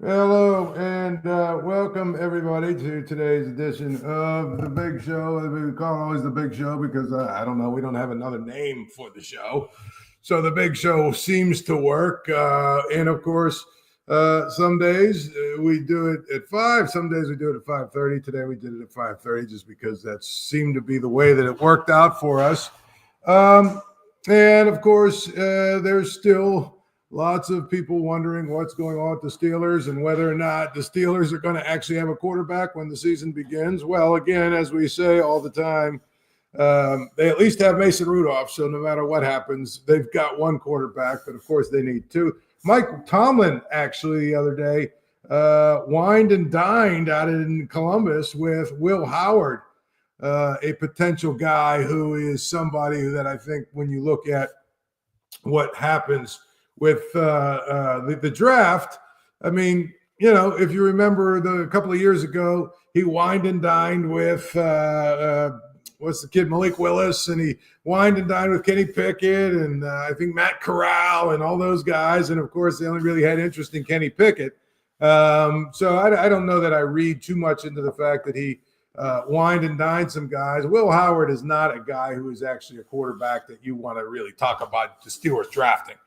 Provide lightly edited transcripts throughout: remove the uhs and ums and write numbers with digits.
Hello and welcome everybody to today's edition of The Big Show. We call it always The Big Show because I don't know, we don't have another name for the show. So The Big Show seems to work. And of course, some days we do it at 5, some days we do it at 5:30. Today we did it at 5:30 just because that seemed to be the way that it worked out for us. And of course, there's still lots of people wondering what's going on with the Steelers and whether or not the Steelers are going to actually have a quarterback when the season begins. Well, again, as we say all the time, they at least have Mason Rudolph. So no matter what happens, they've got one quarterback, but of course they need two. Mike Tomlin actually the other day wined and dined out in Columbus with Will Howard, a potential guy who is somebody that I think when you look at what happens with the draft, I mean, you know, if you remember a couple of years ago, he wined and dined with what's the kid, Malik Willis, and he wined and dined with Kenny Pickett and I think Matt Corral and all those guys. And of course, they only really had interest in Kenny Pickett. So I don't know that I read too much into the fact that he wined and dined some guys. Will Howard is not a guy who is actually a quarterback that you want to really talk about the Steelers drafting.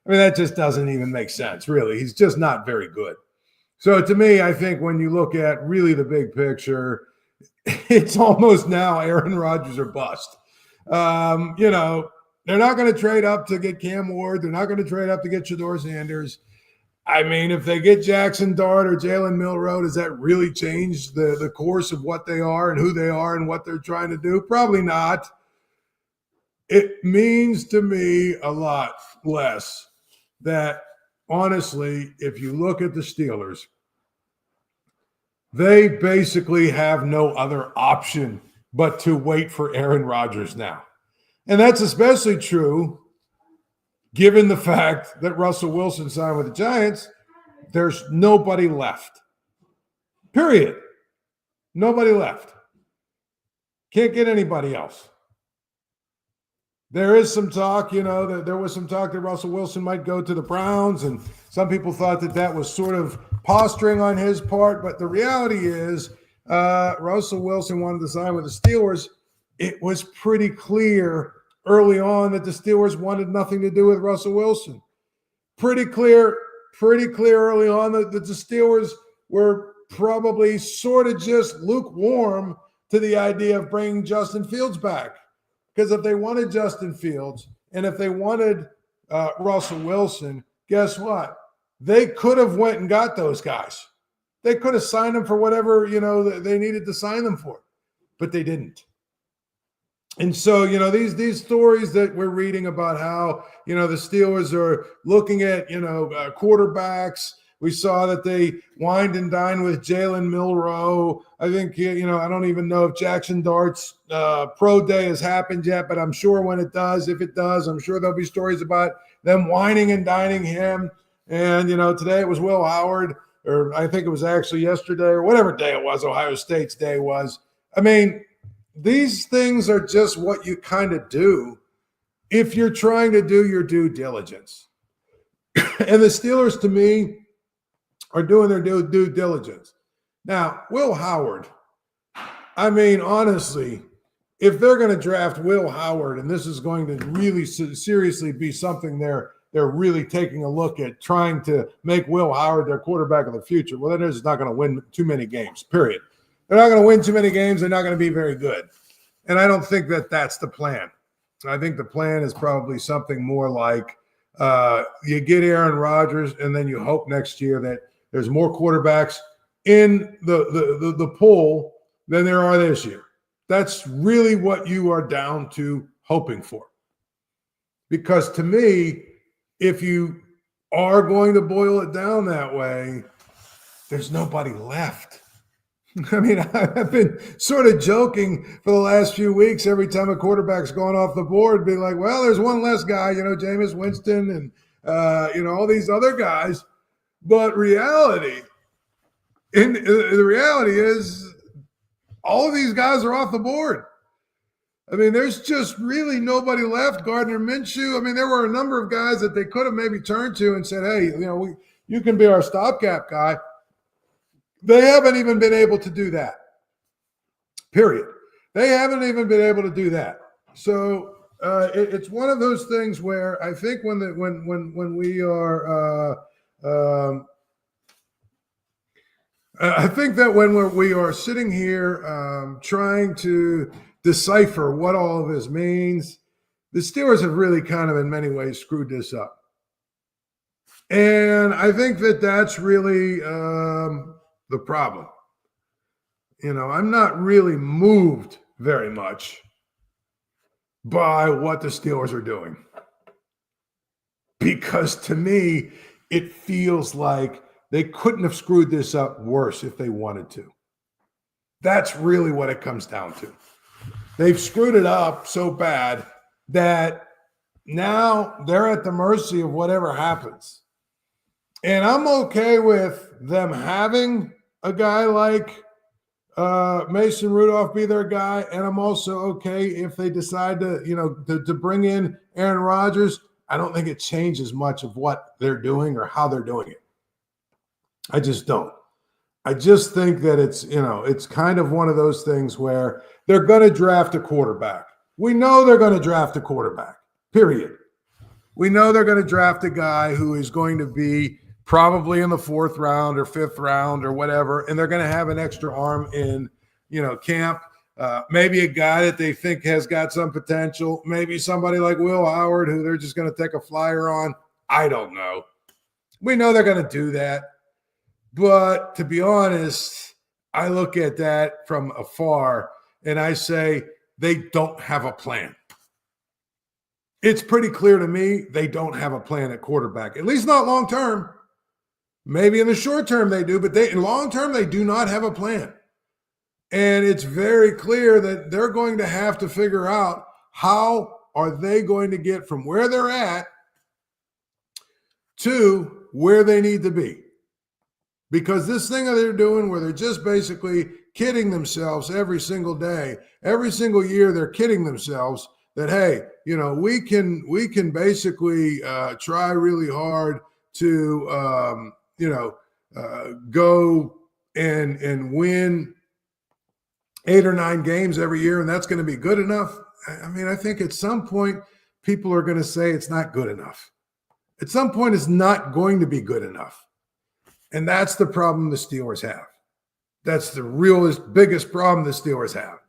I mean, that just doesn't even make sense, really. He's just not very good. So to me, I think when you look at really the big picture, it's almost now Aaron Rodgers or bust. You know, they're not going to trade up to get Cam Ward. They're not going to trade up to get Shedeur Sanders. I mean, if they get Jackson Dart or Jalen Milroe, does that really change the course of what they are and who they are and what they're trying to do? Probably not. It means to me a lot less that, honestly, if you look at the Steelers, they basically have no other option but to wait for Aaron Rodgers now. And that's especially true given the fact that Russell Wilson signed with the Giants. There's nobody left. Period. Nobody left. Can't get anybody else. There is some talk, you know, that there was some talk that Russell Wilson might go to the Browns, and some people thought that that was sort of posturing on his part. But the reality is Russell Wilson wanted to sign with the Steelers. It was pretty clear early on that the Steelers wanted nothing to do with Russell Wilson. Pretty clear early on that the Steelers were probably sort of just lukewarm to the idea of bringing Justin Fields back. Because if they wanted Justin Fields and if they wanted Russell Wilson, guess what? They could have went and got those guys. They could have signed them for whatever, you know, they needed to sign them for, but they didn't. And so, you know, these stories that we're reading about how, you know, the Steelers are looking at, you know, quarterbacks. We saw that they wined and dined with Jalen Milroe. I think, you know, I don't even know if Jackson Dart's pro day has happened yet, but I'm sure when it does, if it does, I'm sure there'll be stories about them wining and dining him. And, you know, today it was Will Howard, or I think it was actually yesterday or whatever day it was, Ohio State's day was. I mean, these things are just what you kind of do if you're trying to do your due diligence. And the Steelers, to me, are doing their due diligence. Now, Will Howard, I mean, honestly, if they're going to draft Will Howard, and this is going to really seriously be something they're really taking a look at, trying to make Will Howard their quarterback of the future, well, that is not going to win too many games, period. They're not going to win too many games. They're not going to be very good. And I don't think that that's the plan. I think the plan is probably something more like you get Aaron Rodgers, and then you hope next year that there's more quarterbacks in the pool than there are this year. That's really what you are down to hoping for. Because to me, if you are going to boil it down that way, there's nobody left. I mean, I've been sort of joking for the last few weeks every time a quarterback's gone off the board, being like, well, there's one less guy, you know, Jameis Winston and, you know, all these other guys. But the reality is all of these guys are off the board. I mean, there's just really nobody left. Gardner Minshew. I mean, there were a number of guys that they could have maybe turned to and said, hey, you know, You can be our stopgap guy. They haven't even been able to do that. Period. They haven't even been able to do that. So it's one of those things where I think when we are I think that when we are sitting here trying to decipher what all of this means, the Steelers have really kind of in many ways screwed this up. And I think that that's really the problem. You know, I'm not really moved very much by what the Steelers are doing. Because to me, it feels like they couldn't have screwed this up worse if they wanted to. That's really what it comes down to. They've screwed it up so bad that now they're at the mercy of whatever happens. And I'm okay with them having a guy like Mason Rudolph be their guy, and I'm also okay if they decide to bring in Aaron Rodgers. I don't think it changes much of what they're doing or how they're doing it. I just don't. I just think that it's kind of one of those things where they're going to draft a quarterback. We know they're going to draft a quarterback, period. We know they're going to draft a guy who is going to be probably in the 4th round or 5th round or whatever, and they're going to have an extra arm in, camp. Maybe a guy that they think has got some potential. Maybe somebody like Will Howard who they're just going to take a flyer on. I don't know. We know they're going to do that. But to be honest, I look at that from afar and I say they don't have a plan. It's pretty clear to me they don't have a plan at quarterback, at least not long term. Maybe in the short term they do, but in long term they do not have a plan. And it's very clear that they're going to have to figure out how are they going to get from where they're at to where they need to be. Because this thing that they're doing where they're just basically kidding themselves every single day, every single year they're kidding themselves that, hey, we can basically try really hard to, go and win 8 or 9 games every year, and that's going to be good enough. I mean, I think at some point people are going to say it's not good enough. At some point it's not going to be good enough. And that's the problem the Steelers have. That's the biggest problem the Steelers have,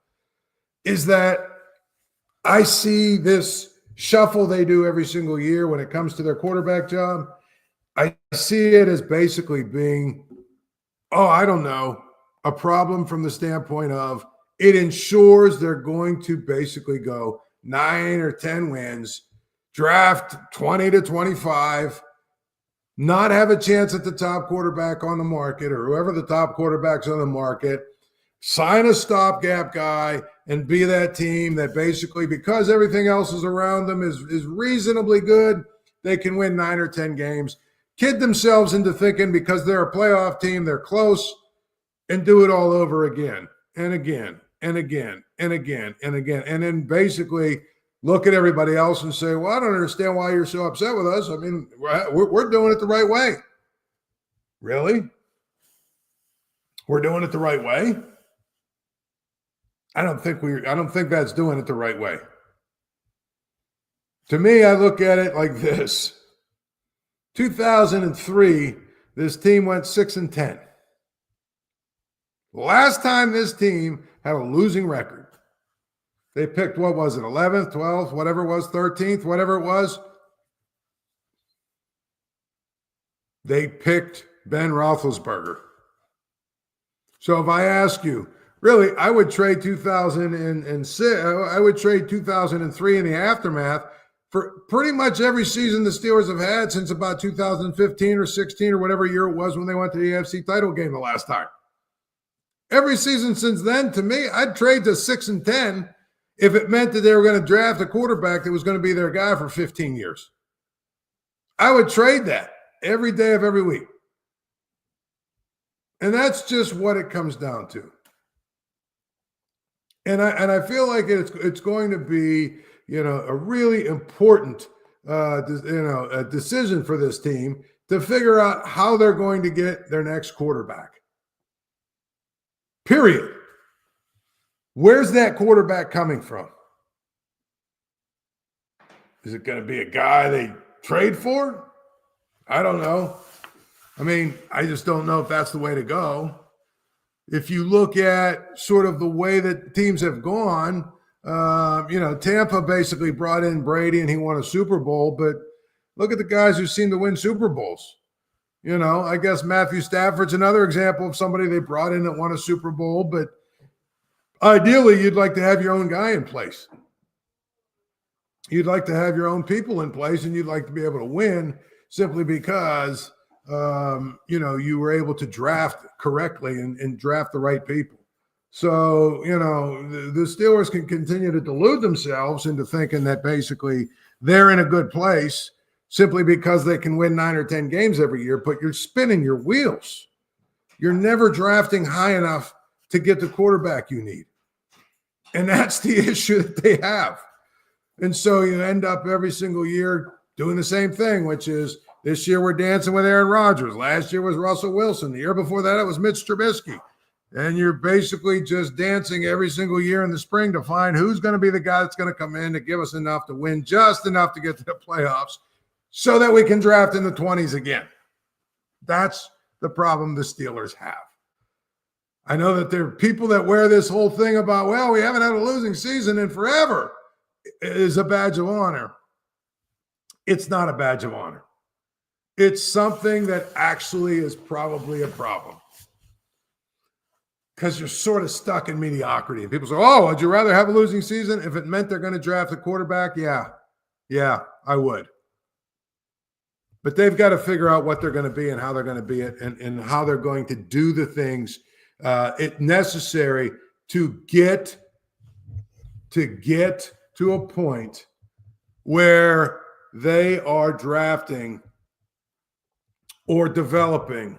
is that I see this shuffle they do every single year when it comes to their quarterback job. I see it as basically being, a problem from the standpoint of it ensures they're going to basically go 9 or 10 wins, draft 20 to 25, not have a chance at the top quarterback on the market or whoever the top quarterback's on the market, sign a stopgap guy and be that team that basically, because everything else is around them is reasonably good, they can win 9 or 10 games, kid themselves into thinking because they're a playoff team, they're close, and do it all over again and again and again and again and again. And then basically look at everybody else and say, well, I don't understand why you're so upset with us. I mean, we're doing it the right way. Really? We're doing it the right way? I don't think that's doing it the right way. To me, I look at it like this. 2003, this team went 6-10. Last time this team had a losing record, they picked, 11th, 12th, whatever it was, 13th, whatever it was. They picked Ben Roethlisberger. So if I ask you, really, I would trade 2006, I would trade 2003 in the aftermath for pretty much every season the Steelers have had since about 2015 or 16 or whatever year it was when they went to the AFC title game the last time. Every season since then, to me, I'd trade to 6-10 if it meant that they were going to draft a quarterback that was going to be their guy for 15 years. I would trade that every day of every week. And that's just what it comes down to. And I feel like it's going to be, a really important, a decision for this team to figure out how they're going to get their next quarterback. Period. Where's that quarterback coming from? Is it going to be a guy they trade for? I don't know. I mean, I just don't know if that's the way to go. If you look at sort of the way that teams have gone, Tampa basically brought in Brady and he won a Super Bowl, but look at the guys who seem to win Super Bowls. I guess Matthew Stafford's another example of somebody they brought in that won a Super Bowl, but ideally you'd like to have your own guy in place. You'd like to have your own people in place, and you'd like to be able to win simply because, you were able to draft correctly and draft the right people. So, the Steelers can continue to delude themselves into thinking that basically they're in a good place simply because they can win 9 or 10 games every year, but you're spinning your wheels. You're never drafting high enough to get the quarterback you need. And that's the issue that they have. And so you end up every single year doing the same thing, which is this year we're dancing with Aaron Rodgers. Last year was Russell Wilson. The year before that, it was Mitch Trubisky. And you're basically just dancing every single year in the spring to find who's going to be the guy that's going to come in to give us enough to win, just enough to get to the playoffs so that we can draft in the 20s again. That's the problem the Steelers have. I know that there are people that wear this whole thing about, well, we haven't had a losing season in forever. It is a badge of honor. It's not a badge of honor. It's something that actually is probably a problem. Because you're sort of stuck in mediocrity. And people say, oh, would you rather have a losing season if it meant they're going to draft a quarterback? Yeah, I would. But they've got to figure out what they're going to be and how they're going to be it and how they're going to do the things necessary to get to a point where they are drafting or developing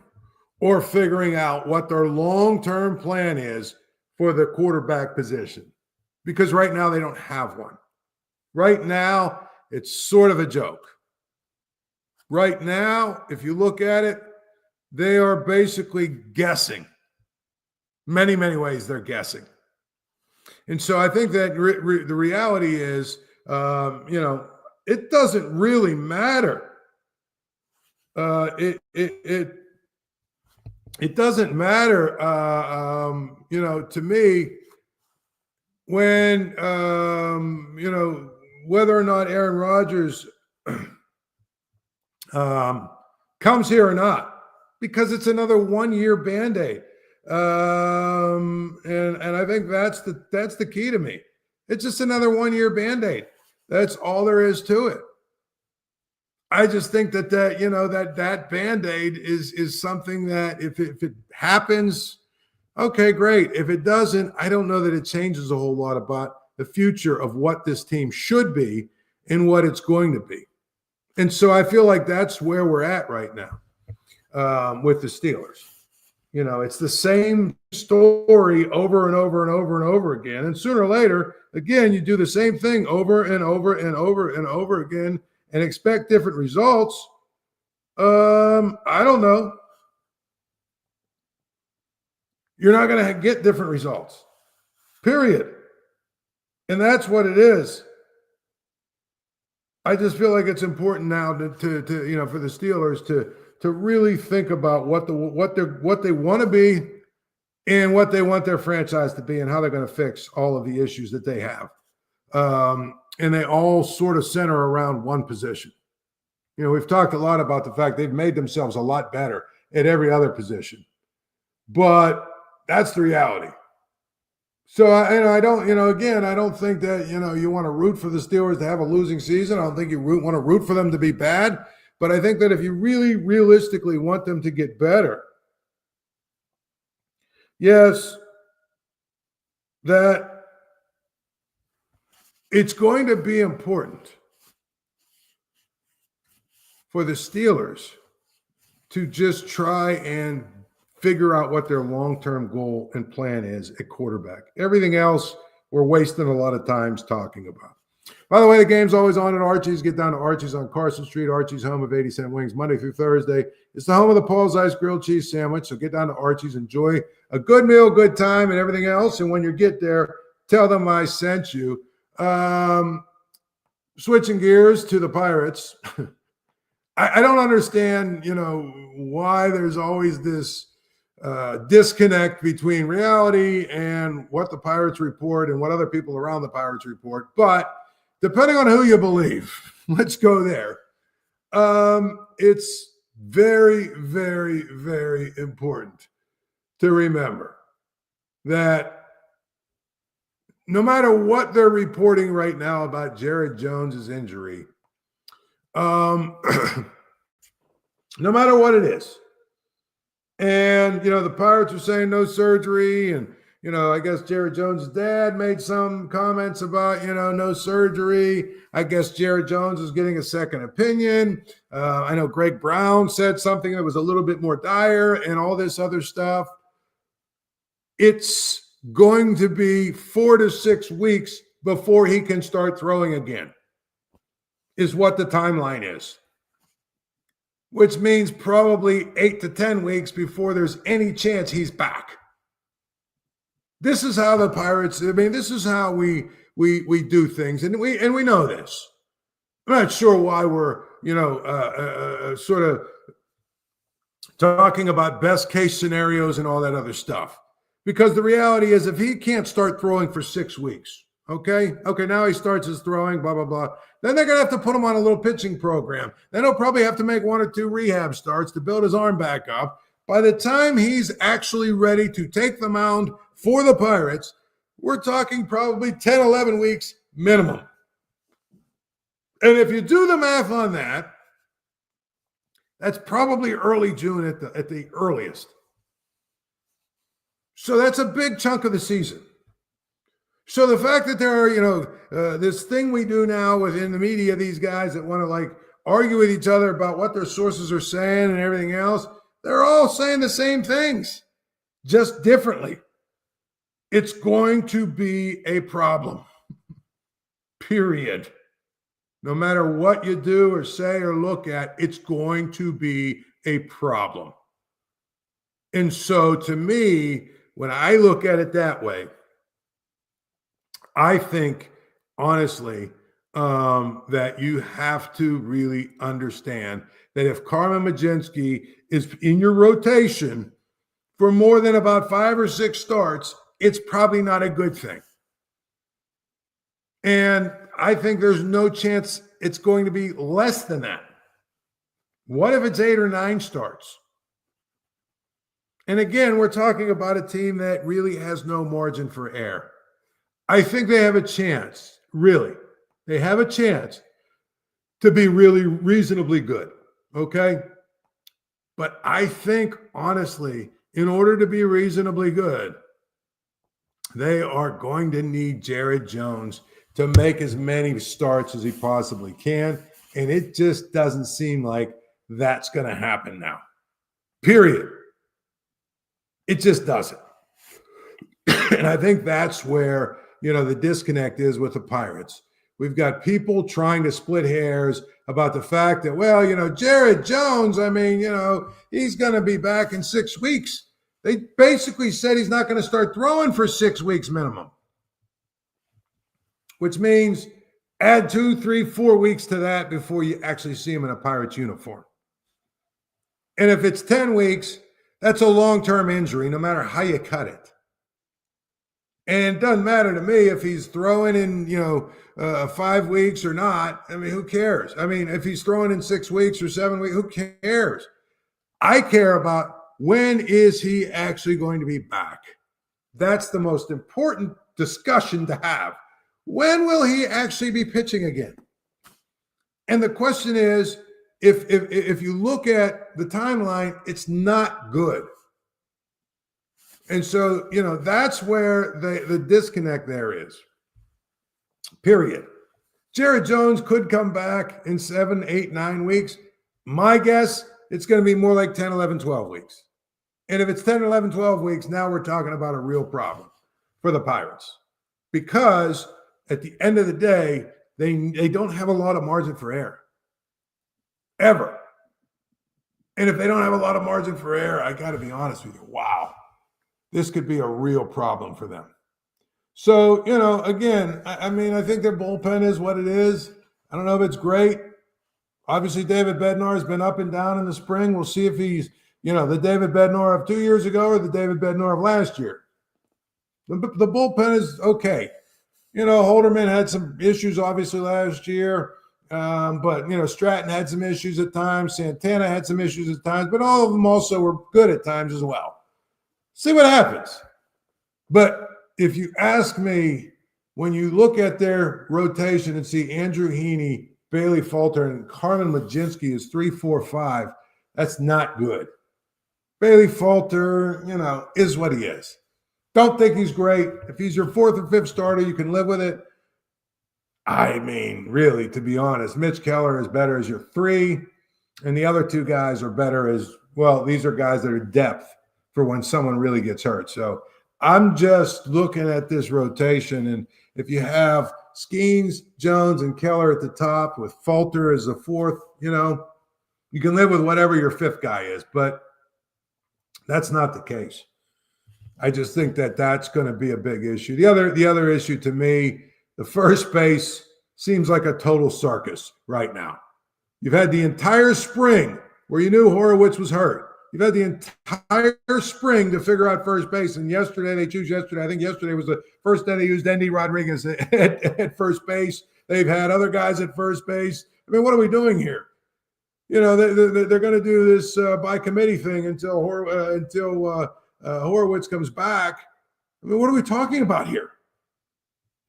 or figuring out what their long-term plan is for the quarterback position. Because right now they don't have one. Right now, it's sort of a joke. Right now, if you look at it, they are basically guessing. Many, many ways they're guessing. And so I think that the reality is, it doesn't really matter. It doesn't matter, to me when, whether or not Aaron Rodgers comes here or not, because it's another 1-year Band-Aid. And I think that's the key to me. It's just another 1-year Band-Aid. That's all there is to it. I just think that Band-Aid is something that if it happens, okay, great. If it doesn't, I don't know that it changes a whole lot about the future of what this team should be and what it's going to be. And so I feel like that's where we're at right now with the Steelers. It's the same story over and over and over and over again. And sooner or later, again, you do the same thing over and over and over and over again and expect different results. I don't know. You're not going to get different results, period. And that's what it is. I just feel like it's important now to for the Steelers to really think about what they want to be and what they want their franchise to be and how they're going to fix all of the issues that they have. And they all sort of center around one position. We've talked a lot about the fact they've made themselves a lot better at every other position, but that's the reality. So I don't think that, you want to root for the Steelers to have a losing season. I don't think you want to root for them to be bad. But I think that if you really realistically want them to get better, yes, that it's going to be important for the Steelers to just try and figure out what their long-term goal and plan is at quarterback. Everything else we're wasting a lot of times talking about. By the way, the game's always on at Archie's. Get down to Archie's on Carson Street. Archie's, home of 80-cent wings, Monday through Thursday. It's the home of the Paul Zeise grilled cheese sandwich. So get down to Archie's, enjoy a good meal, good time, and everything else. And when you get there, tell them I sent you. Switching gears to the Pirates. I don't understand, why there's always this disconnect between reality and what the Pirates report and what other people around the Pirates report. But depending on who you believe, let's go there. It's very, very, very important to remember that no matter what they're reporting right now about Jared Jones's injury, no matter what it is, and, the Pirates are saying no surgery. And, I guess Jared Jones' dad made some comments about, no surgery. I guess Jared Jones is getting a second opinion. I know Greg Brown said something that was a little bit more dire and all this other stuff. It's going to be 4 to 6 weeks before he can start throwing again, is what the timeline is. Which means probably 8 to 10 weeks before there's any chance he's back. This is how the Pirates, this is how we do things. And we know this. I'm not sure why we're, sort of talking about best case scenarios and all that other stuff. Because the reality is if he can't start throwing for 6 weeks, okay, now he starts his throwing, blah, blah, blah. Then they're going to have to put him on a little pitching program. Then he'll probably have to make 1 or 2 rehab starts to build his arm back up. By the time he's actually ready to take the mound for the Pirates, we're talking probably 10, 11 weeks minimum. And if you do the math on that, that's probably early June at the earliest. So that's a big chunk of the season. So the fact that there are, this thing we do now within the media, these guys that want to argue with each other about what their sources are saying and everything else, they're all saying the same things, just differently. It's going to be a problem, period. No matter what you do or say or look at, it's going to be a problem. And so to me, when I look at it that way, I think, honestly, that you have to really understand that if Carmen Mlodzinski is in your rotation for more than about 5 or 6 starts, it's probably not a good thing. And I think there's no chance it's going to be less than that. What if it's 8 or 9 starts? And again, we're talking about a team that really has no margin for error. I think they have a chance, really. They have a chance to be really reasonably good, okay? But I think, honestly, in order to be reasonably good, they are going to need Jared Jones to make as many starts as he possibly can, and it just doesn't seem like that's going to happen now, period. It just doesn't. And I think that's where the disconnect is with the Pirates. We've got people trying to split hairs about the fact that, Jared Jones, he's going to be back in 6 weeks. They basically said he's not going to start throwing for 6 weeks minimum, which means add 2, 3, 4 weeks to that before you actually see him in a Pirates uniform. And if it's 10 weeks, that's a long-term injury, no matter how you cut it. And it doesn't matter to me if he's throwing in, 5 weeks or not. Who cares? If he's throwing in 6 weeks or 7 weeks, who cares? I care about when is he actually going to be back. That's the most important discussion to have. When will he actually be pitching again? And the question is, if you look at the timeline, it's not good. And so, that's where the disconnect there is, period. Jared Jones could come back in 7, 8, 9 weeks. My guess, it's going to be more like 10, 11, 12 weeks. And if it's 10, 11, 12 weeks, now we're talking about a real problem for the Pirates. Because at the end of the day, they don't have a lot of margin for error. Ever. And if they don't have a lot of margin for error, I got to be honest with you, wow, this could be a real problem for them. So, again, I mean, I think their bullpen is what it is. I don't know if it's great. Obviously, David Bednar has been up and down in the spring. We'll see if he's, the David Bednar of 2 years ago or the David Bednar of last year. The bullpen is okay. Holderman had some issues, obviously, last year. But Stratton had some issues at times. Santana had some issues at times. But all of them also were good at times as well. See what happens. But if you ask me, when you look at their rotation and see Andrew Heaney, Bailey Falter, and Carmen Majinski is 3, 4, 5, that's not good. Bailey Falter, is what he is. Don't think he's great. If he's your 4th or 5th starter, you can live with it. I mean, really, to be honest, Mitch Keller is better as your 3, and the other 2 guys are better as, well, these are guys that are depth for when someone really gets hurt. So I'm just looking at this rotation, and if you have Skeens, Jones, and Keller at the top with Falter as a 4th, you can live with whatever your 5th guy is, but that's not the case. I just think that that's going to be a big issue. The other issue to me, the first base seems like a total circus right now. You've had the entire spring where you knew Horowitz was hurt. You've had the entire spring to figure out first base, and I think yesterday was the first day they used Endy Rodriguez at first base. They've had other guys at first base. I mean, what are we doing here? They're going to do this by committee thing until Horowitz comes back. I mean, what are we talking about here?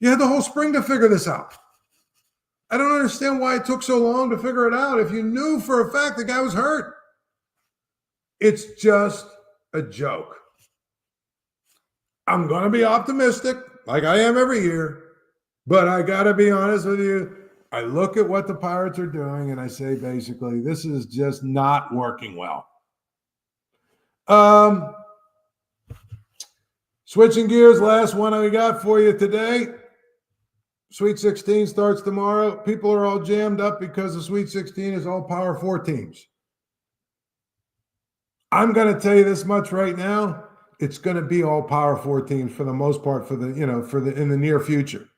You had the whole spring to figure this out. I don't understand why it took so long to figure it out if you knew for a fact the guy was hurt. It's just a joke. I'm going to be optimistic like I am every year, but I got to be honest with you. I look at what the Pirates are doing and I say, basically, this is just not working well. Switching gears, last one I got for you today. Sweet 16 starts tomorrow. People are all jammed up because the Sweet 16 is all Power 4 teams. I'm going to tell you this much right now. It's going to be all Power 4 teams for the most part in the near future.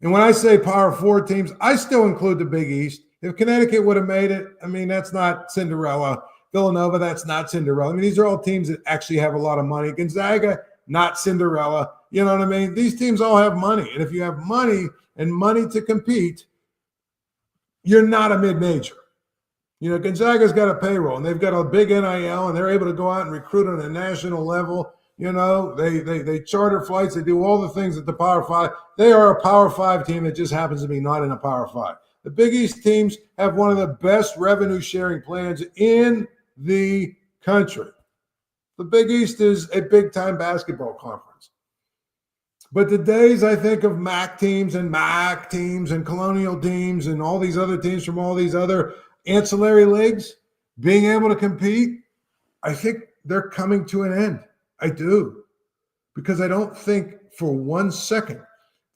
And when I say Power 4 teams, I still include the Big East. If Connecticut would have made it, I mean, that's not Cinderella. Villanova, that's not Cinderella. I mean, these are all teams that actually have a lot of money. Gonzaga, not Cinderella. You know what I mean? These teams all have money. And if you have money and money to compete, you're not a mid-major. Gonzaga's got a payroll, and they've got a big NIL, and they're able to go out and recruit on a national level. They charter flights. They do all the things at the Power 5. They are a Power 5 team that just happens to be not in a Power 5. The Big East teams have one of the best revenue-sharing plans in the country. The Big East is a big-time basketball conference. But the days, I think, of MAC teams and Colonial teams and all these other teams from all these other ancillary leagues being able to compete, I think they're coming to an end. I do. Because I don't think for 1 second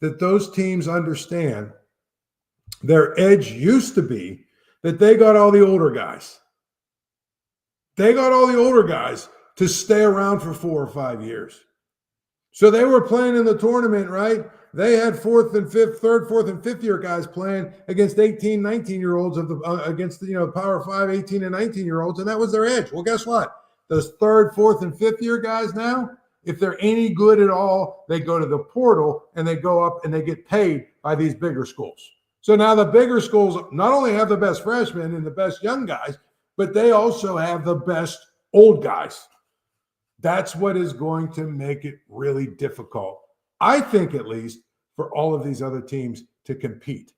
that those teams understand their edge used to be that they got all the older guys. They got all the older guys to stay around for 4 or 5 years. So they were playing in the tournament, right? They had third, fourth, and fifth year guys playing against 18, 19-year-olds against Power 5, 18 and 19-year-olds, and that was their edge. Well, guess what? Those third, fourth, and fifth year guys now, if they're any good at all, they go to the portal and they go up and they get paid by these bigger schools. So now the bigger schools not only have the best freshmen and the best young guys, but they also have the best old guys. That's what is going to make it really difficult, I think, at least, for all of these other teams to compete.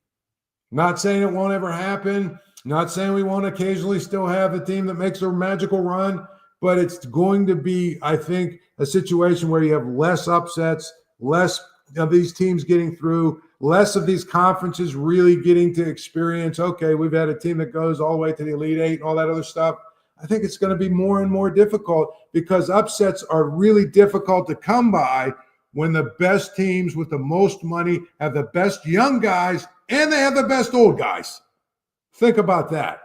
Not saying it won't ever happen. Not saying we won't occasionally still have the team that makes a magical run, but it's going to be, I think, a situation where you have less upsets, less of these teams getting through, less of these conferences really getting to experience, okay, we've had a team that goes all the way to the Elite Eight and all that other stuff. I think it's going to be more and more difficult because upsets are really difficult to come by when the best teams with the most money have the best young guys and they have the best old guys. Think about that.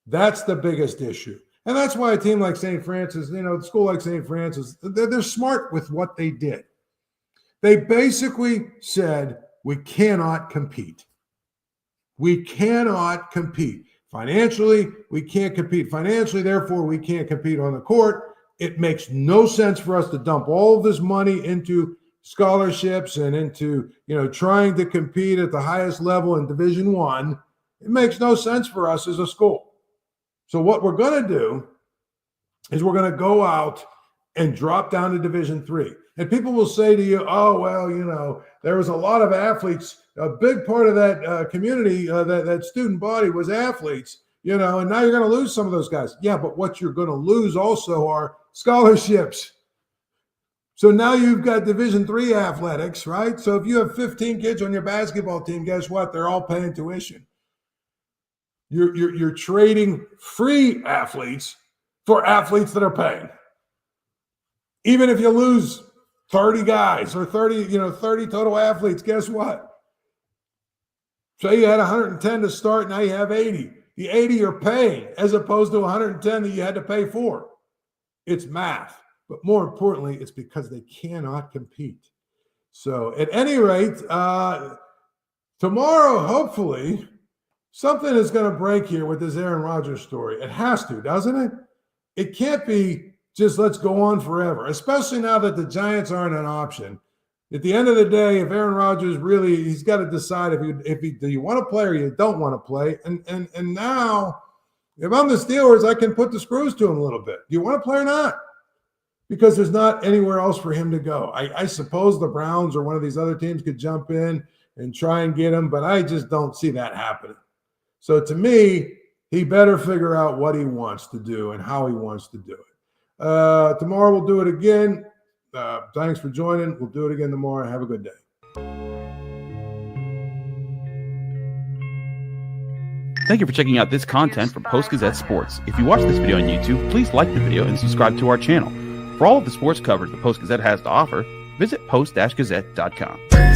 That's the biggest issue. And that's why a team like St. Francis, a school like St. Francis, they're smart with what they did. They basically said, we cannot compete. We cannot compete. Financially, we can't compete financially, therefore we can't compete on the court. It makes no sense for us to dump all of this money into scholarships and into, trying to compete at the highest level in Division I. It makes no sense for us as a school. So what we're going to do is we're going to go out and drop down to Division III. And people will say to you, oh, well, there was a lot of athletes. A big part of that community, that student body was athletes, and now you're going to lose some of those guys. Yeah, but what you're going to lose also are scholarships. So now you've got Division III athletics, right? So if you have 15 kids on your basketball team, guess what? They're all paying tuition. You're trading free athletes for athletes that are paying. Even if you lose 30 guys or 30 total athletes, guess what? So you had 110 to start, now you have 80. The 80 you're paying as opposed to 110 that you had to pay for. It's math. But more importantly, it's because they cannot compete. So at any rate, tomorrow, hopefully, something is going to break here with this Aaron Rodgers story. It has to, doesn't it? It can't be just let's go on forever, especially now that the Giants aren't an option. At the end of the day, if Aaron Rodgers he's got to decide if do you want to play or you don't want to play. And now, if I'm the Steelers, I can put the screws to him a little bit. Do you want to play or not? Because there's not anywhere else for him to go. I suppose the Browns or one of these other teams could jump in and try and get him, but I just don't see that happening. So to me, he better figure out what he wants to do and how he wants to do it. Tomorrow we'll do it again. Thanks for joining. We'll do it again tomorrow. Have a good day. Thank you for checking out this content from Post-Gazette Sports. If you watch this video on YouTube, please like the video and subscribe to our channel. For all of the sports coverage the Post-Gazette has to offer, visit post-gazette.com.